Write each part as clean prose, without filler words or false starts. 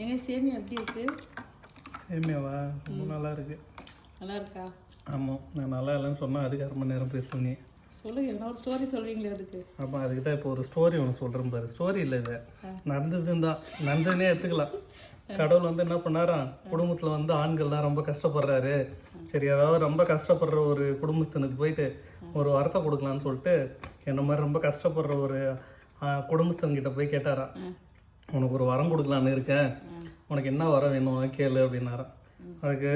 எங்க சேமியா எப்படி இருக்கு? சேமியாவா ரொம்ப நல்லா இருக்கு. நல்லா இருக்கா? ஆமாம், நான் நல்லா இல்லைன்னு சொன்னால் அதுக்கு 1/2 மணி நேரம் பேசுவீங்க. சொல்லுங்க, எதனா ஒரு ஸ்டோரி சொல்வீங்களே அதுக்கு. ஆமாம், அதுக்கு தான் இப்போ ஒரு ஸ்டோரி ஒன்று சொல்கிறேன் பாரு. ஸ்டோரி இல்லை, இது நடந்ததுன்னு தான், நடந்ததுன்னே எடுத்துக்கலாம். கடவுள் வந்து என்ன பண்ணாராம், குடும்பத்தில் வந்து ஆண்கள்லாம் ரொம்ப கஷ்டப்படுறாரு, சரி அதாவது ரொம்ப கஷ்டப்படுற ஒரு குடும்பத்தினுக்கு போயிட்டு ஒரு வரத்தை கொடுக்கலான்னு சொல்லிட்டு என்ன மாதிரி ரொம்ப கஷ்டப்படுற ஒரு குடும்பத்தின்கிட்ட போய் கேட்டாராம், உனக்கு ஒரு வரம் கொடுக்கலான்னு இருக்கேன், உனக்கு என்ன வரம் வேணும் கேளு அப்படின்னாராம். அதுக்கு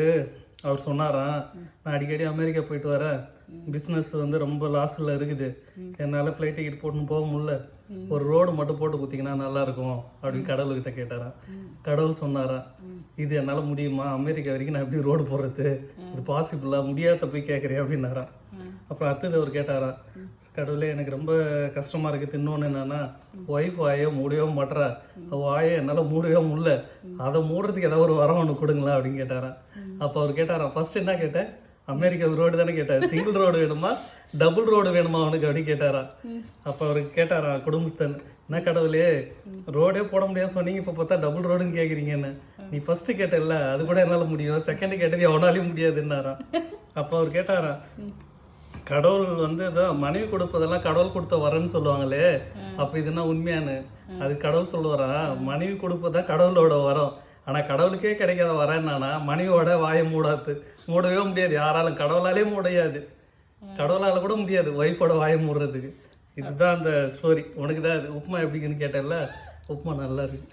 அவர் சொன்னாராம், நான் அடிக்கடி அமெரிக்கா போயிட்டு வரேன், பிஸ்னஸ் வந்து ரொம்ப லாஸில் இருக்குது, என்னால் ஃப்ளைட் டிக்கெட் போட்டுன்னு போக முடியல, ஒரு ரோடு மட்டும் போட்டு கொடுத்தீங்கன்னா நல்லாயிருக்கும் அப்படின்னு கடவுள்கிட்ட கேட்டாராம். கடவுள் சொன்னாரா, இது என்னால் முடியுமா, அமெரிக்கா வரைக்கும் நான் எப்படி ரோடு போடுறது, இது பாசிபிளா, முடியாத போய் கேட்குறேன் அப்படின்னாராம். அப்புறம் அடுத்தது அவர் கேட்டாரா, கடவுளே எனக்கு ரொம்ப கஷ்டமாக இருக்குது, இன்னொன்று என்னன்னா ஒய்ஃப் வாயை மூடவே மாட்டுறா, வாயை என்னால் மூடவே முடியல, அதை மூடுறதுக்கு ஏதாவது ஒரு வரம் ஒன்று கொடுங்களா அப்படின்னு கேட்டாராம். அப்போ அவர் கேட்டாராம், ஃபர்ஸ்ட் என்ன கேட்டேன், அமெரிக்கா ரோடு தானே கேட்டார், சிங்கிள் ரோடு வேணுமா டபுள் ரோடு வேணுமா அவனுக்கு அப்படின்னு கேட்டாரா. அப்போ அவருக்கு கேட்டாரா குடும்பத்தன், என்ன கடவுளே ரோடே போட முடியாது சொன்னீங்க, இப்போ பார்த்தா டபுள் ரோடுன்னு கேட்குறீங்கன்னு, நீ ஃபர்ஸ்ட் கேட்டல அது கூட என்னால் முடியும், செகண்ட் கேட்டது எவனாலையும் முடியாதுன்னாரா. அப்போ அவர் கேட்டாரா, கடவுள் வந்து இதான் மனைவி கொடுப்பதெல்லாம் கடவுள் கொடுத்த வரன்னு சொல்லுவாங்களே, அப்போ இதுனா உண்மையானு, அது கடவுள் சொல்லுவாரா, மனைவி கொடுப்பதான் கடவுளோட வரம், ஆனால் கடவுளுக்கே கிடைக்காத வரேன்னானா மனைவியோட வாயை மூடவே முடியாது, யாராலும் கடவுளாலே முடியாது, கடவுளால் கூட முடியாது ஒய்ஃபோட வாயை மூடுறதுக்கு. இதுதான் அந்த ஸ்டோரி. உனக்கு தான் அது உப்புமா எப்படின்னு கேட்டல, உப்புமா நல்லா இருக்கு.